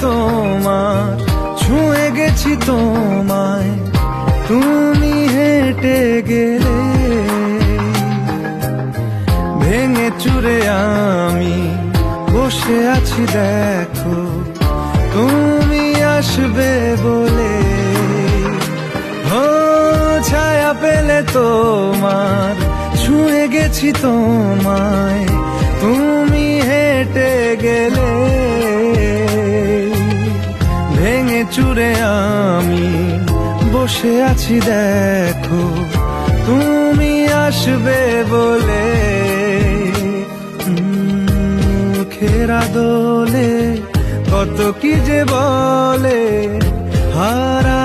তোমার, ছুঁয়ে গেছি তোমায়, তুমি হেঁটে গেলে। ভেঙে চুরে আমি বসে আছি দেখো, তুমি আসবে বলে। ও ছায়া পেলে তোমার, ছুঁয়ে গেছি তোমায়, তুমি হেঁটে গেলে। ভেঙে চুরে আমি বসে আছি দেখো, তুমি আসবে বলে। মুখেরা দোলে কত কি যে বলে, হারা